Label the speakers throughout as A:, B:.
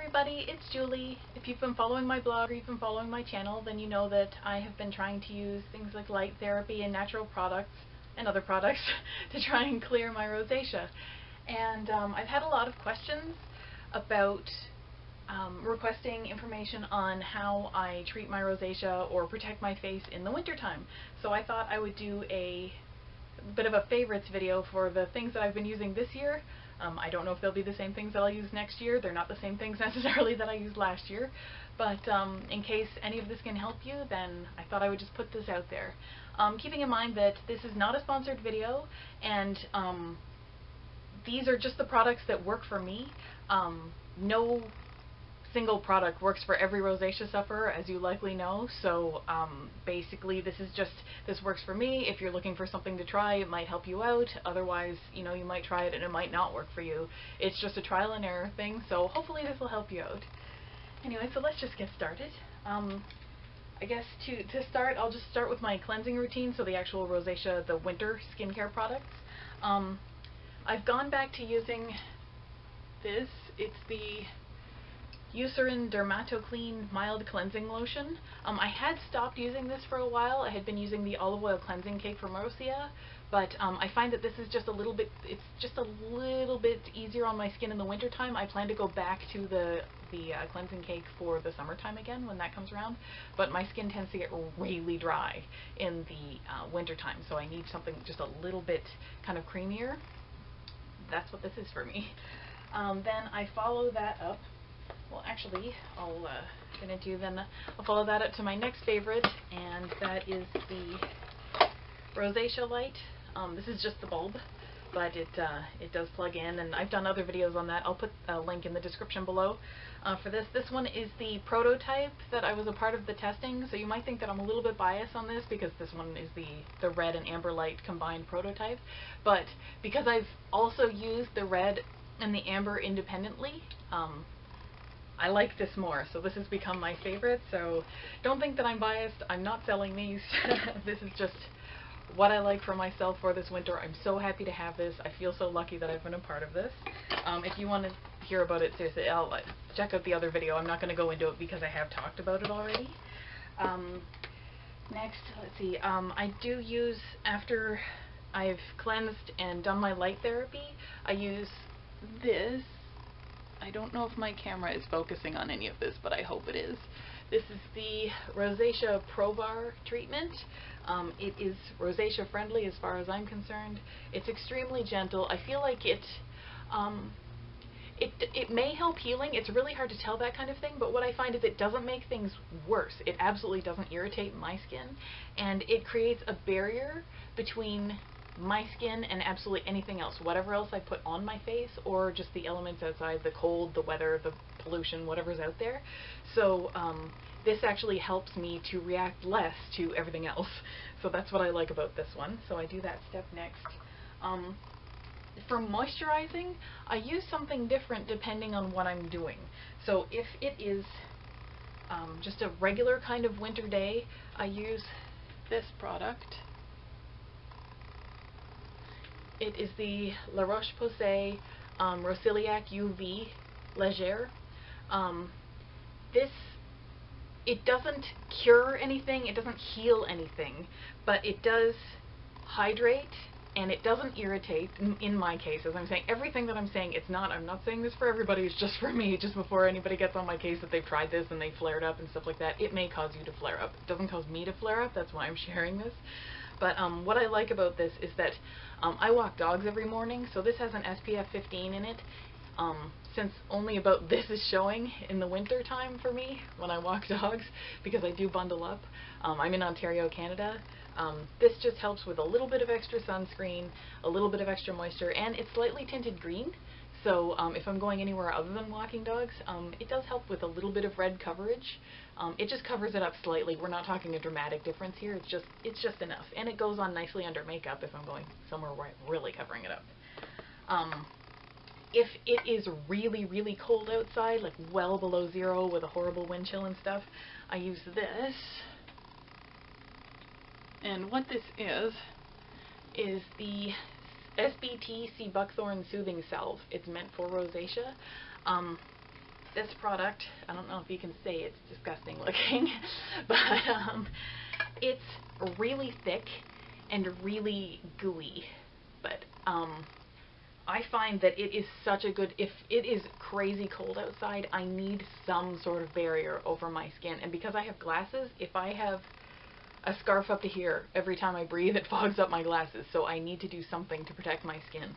A: everybody, it's Julie. If you've been following my blog or you've been following my channel, then you know that I have been trying to use things like light therapy and natural products and other products to try and clear my rosacea. And I've had a lot of questions about requesting information on how I treat my rosacea or protect my face in the wintertime. So I thought I would do a bit of a favorites video for the things that I've been using this year. I don't know if they'll be the same things that I'll use next year. They're not the same things necessarily that I used last year, but in case any of this can help you, then I thought I would just put this out there. Keeping in mind that this is not a sponsored video, and these are just the products that work for me. No single product works for every rosacea sufferer, as you likely know, so basically this works for me. If you're looking for something to try, it might help you out. Otherwise, you know, you might try it and it might not work for you. It's just a trial and error thing, so hopefully this will help you out. Anyway, so let's just get started. I guess to start, I'll just start with my cleansing routine, so the actual rosacea, the winter skincare products. I've gone back to using this. It's the Eucerin DermatoClean Mild Cleansing Lotion. I had stopped using this for a while. I had been using the olive oil cleansing cake from Rosiliac, but I find that this is just a little bit, it's just a little bit easier on my skin in the wintertime. I plan to go back to the cleansing cake for the summertime again when that comes around, but my skin tends to get really dry in the wintertime, so I need something just a little bit kind of creamier. That's what this is for me. Then I follow that up. Well, actually, I'll follow that up to my next favorite, and that is the Rosacea Light. This is just the bulb, but it does plug in, and I've done other videos on that. I'll put a link in the description below for this. This one is the prototype that I was a part of the testing, so you might think that I'm a little bit biased on this because this one is the red and amber light combined prototype, but because I've also used the red and the amber independently, I like this more, so this has become my favorite. So don't think that I'm biased. I'm not selling these. This is just what I like for myself for this winter. I'm so happy to have this. I feel so lucky that I've been a part of this. If you want to hear about it, seriously, check out the other video. I'm not going to go into it because I have talked about it already. Next, let's see. I do use, after I've cleansed and done my light therapy, I use this. I don't know if my camera is focusing on any of this, but I hope it is. This is the Rosacea Pro Bar treatment. It is rosacea friendly as far as I'm concerned. It's extremely gentle. I feel like it may help healing. It's really hard to tell that kind of thing, but what I find is it doesn't make things worse. It absolutely doesn't irritate my skin, and it creates a barrier between my skin and absolutely anything else, whatever else I put on my face, or just the elements outside, the cold, the weather, the pollution, whatever's out there. So this actually helps me to react less to everything else. So that's what I like about this one. So I do that step next. For moisturizing, I use something different depending on what I'm doing. So if it is just a regular kind of winter day, I use this product. It is the La Roche Posay Rosiliac UV Legere. It doesn't cure anything, it doesn't heal anything, but it does hydrate and it doesn't irritate, in my case. As I'm saying, everything that I'm saying, I'm not saying this for everybody, it's just for me, just before anybody gets on my case that they've tried this and they flared up and stuff like that. It may cause you to flare up. It doesn't cause me to flare up, that's why I'm sharing this. But what I like about this is that I walk dogs every morning, so this has an SPF 15 in it. Since only about this is showing in the winter time for me when I walk dogs, because I do bundle up. I'm in Ontario, Canada. This just helps with a little bit of extra sunscreen, a little bit of extra moisture, and it's slightly tinted green. So if I'm going anywhere other than walking dogs, it does help with a little bit of red coverage. It just covers it up slightly. We're not talking a dramatic difference here. It's just enough, and it goes on nicely under makeup if I'm going somewhere where I'm really covering it up. If it is really, really cold outside, like well below zero with a horrible wind chill and stuff, I use this. And what this is the SBT Seabuckthorn Soothing Salve. It's meant for rosacea. this product. I don't know if you can say it's disgusting looking, but it's really thick and really gooey. But I find that it is such a good, if it is crazy cold outside, I need some sort of barrier over my skin. And because I have glasses, if I have a scarf up to here, every time I breathe it fogs up my glasses, so I need to do something to protect my skin.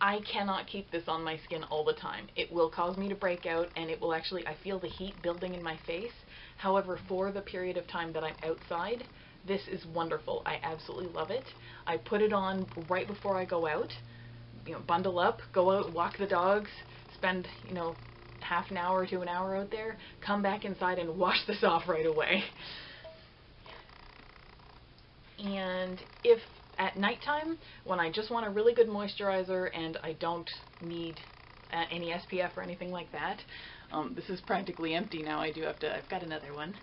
A: I cannot keep this on my skin all the time. It will cause me to break out, and it will actually, I feel the heat building in my face. However, for the period of time that I'm outside, this is wonderful. I absolutely love it. I put it on right before I go out, bundle up, go out, walk the dogs, spend, half an hour to an hour out there, come back inside and wash this off right away. And if at nighttime, when I just want a really good moisturizer and I don't need any SPF or anything like that, this is practically empty now. I've got another one.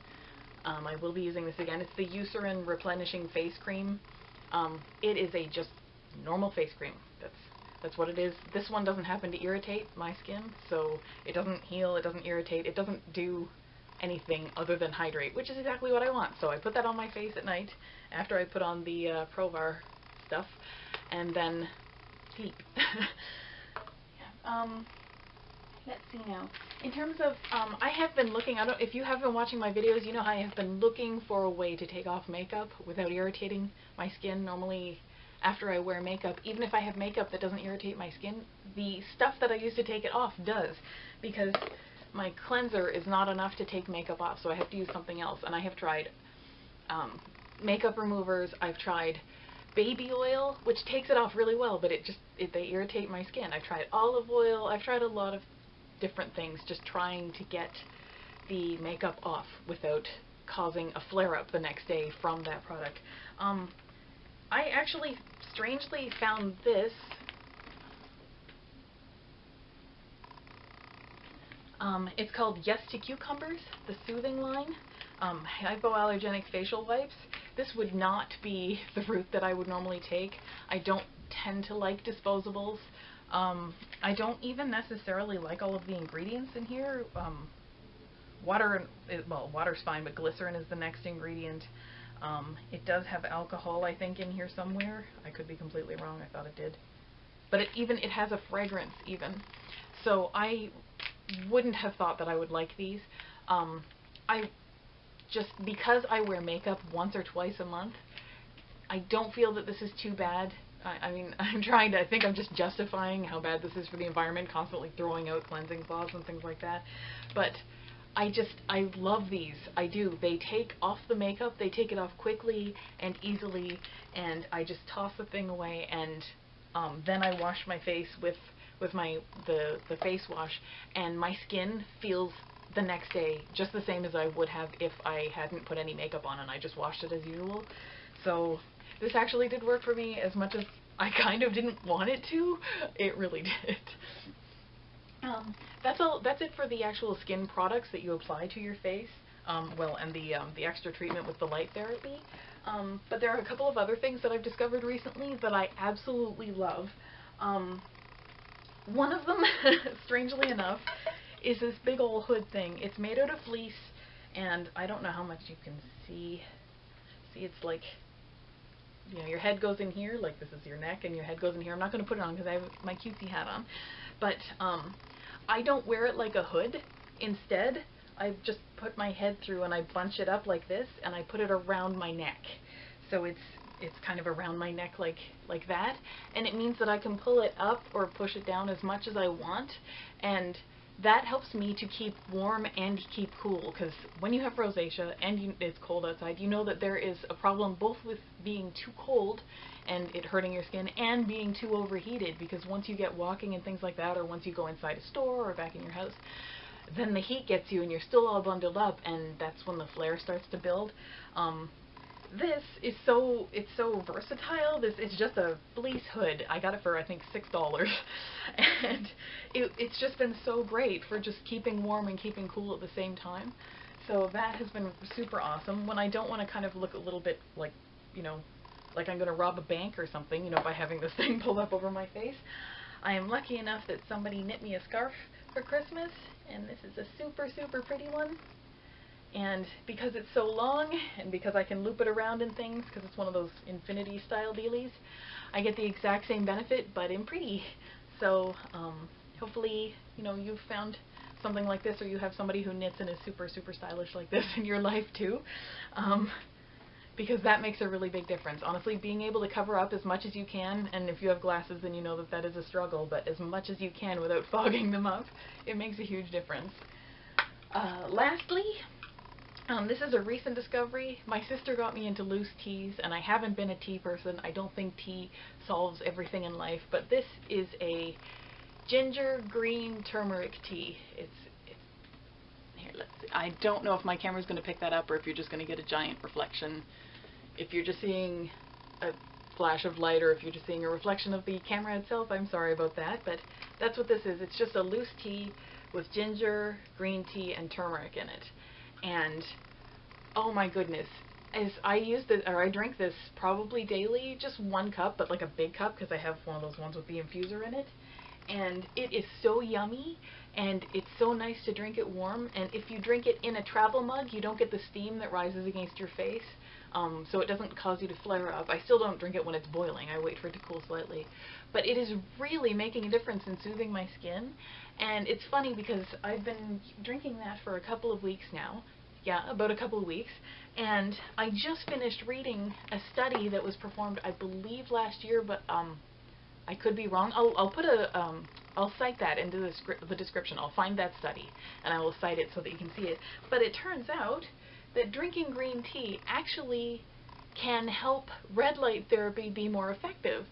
A: I will be using this again. It's the Eucerin Replenishing Face Cream. It is a just normal face cream. That's what it is. This one doesn't happen to irritate my skin, so it doesn't heal, it doesn't irritate, it doesn't do anything other than hydrate, which is exactly what I want. So I put that on my face at night after I put on the Provar stuff, and then sleep. Let's see now. In terms of, I have been looking, if you have been watching my videos, you know how I have been looking for a way to take off makeup without irritating my skin. Normally, after I wear makeup, even if I have makeup that doesn't irritate my skin, the stuff that I use to take it off does, because my cleanser is not enough to take makeup off, so I have to use something else. And I have tried makeup removers, I've tried baby oil, which takes it off really well, but they irritate my skin. I've tried olive oil, I've tried a lot of different things, just trying to get the makeup off without causing a flare-up the next day from that product. I actually strangely found this. It's called Yes to Cucumbers, the Soothing line, Hypoallergenic Facial Wipes. This would not be the route that I would normally take. I don't tend to like disposables. I don't even necessarily like all of the ingredients in here. Water's fine, but glycerin is the next ingredient. It does have alcohol, I think, in here somewhere. I could be completely wrong. I thought it did. But it has a fragrance even. So I wouldn't have thought that I would like these. Because I wear makeup once or twice a month, I don't feel that this is too bad. I mean, I think I'm just justifying how bad this is for the environment, constantly throwing out cleansing cloths and things like that. But I love these. I do. They take off the makeup, they take it off quickly and easily, and I just toss the thing away, and then I wash my face with the face wash, and my skin feels the next day just the same as I would have if I hadn't put any makeup on and I just washed it as usual. So this actually did work for me as much as I kind of didn't want it to. It really did. That's it for the actual skin products that you apply to your face. And the extra treatment with the light therapy. But there are a couple of other things that I've discovered recently that I absolutely love. One of them, strangely enough, is this big old hood thing. It's made out of fleece, and I don't know how much you can see. See, it's like, your head goes in here, like this is your neck, and your head goes in here. I'm not going to put it on because I have my cutesy hat on. But I don't wear it like a hood. Instead, I just put my head through and I bunch it up like this, and I put it around my neck. So it's kind of around my neck like that, and it means that I can pull it up or push it down as much as I want, and that helps me to keep warm and keep cool, because when you have rosacea and it's cold outside, you know that there is a problem both with being too cold and it hurting your skin, and being too overheated, because once you get walking and things like that, or once you go inside a store or back in your house, then the heat gets you and you're still all bundled up, and that's when the flare starts to build. This is so versatile. This is just a fleece hood. I got it for, I think, $6. And it's just been so great for just keeping warm and keeping cool at the same time. So that has been super awesome. When I don't want to kind of look a little bit like, like I'm going to rob a bank or something, by having this thing pulled up over my face, I am lucky enough that somebody knit me a scarf for Christmas, and this is a super, super pretty one. And because it's so long, and because I can loop it around in things, because it's one of those infinity style dealies, I get the exact same benefit, but in pretty. So hopefully, you know, you've found something like this, or you have somebody who knits and is super, super stylish like this in your life too. Because that makes a really big difference. Honestly, being able to cover up as much as you can, and if you have glasses then you know that that is a struggle, but as much as you can without fogging them up, it makes a huge difference. Lastly, this is a recent discovery. My sister got me into loose teas, and I haven't been a tea person. I don't think tea solves everything in life, but this is a ginger green turmeric tea. Here, let's see. I don't know if my camera's going to pick that up or if you're just going to get a giant reflection. If you're just seeing a flash of light, or if you're just seeing a reflection of the camera itself, I'm sorry about that, but that's what this is. It's just a loose tea with ginger, green tea, and turmeric in it. And oh my goodness, as I drink this probably daily, just 1 cup, but like a big cup, because I have one of those ones with the infuser in it. And it is so yummy, and it's so nice to drink it warm. And if you drink it in a travel mug, you don't get the steam that rises against your face, so it doesn't cause you to flare up. I still don't drink it when it's boiling. I wait for it to cool slightly. But it is really making a difference in soothing my skin. And it's funny because I've been drinking that for a couple of weeks now. Yeah, about a couple of weeks. And I just finished reading a study that was performed, I believe, last year, but I could be wrong. I'll cite that into the description. I'll find that study and I will cite it so that you can see it. But it turns out that drinking green tea actually can help red light therapy be more effective.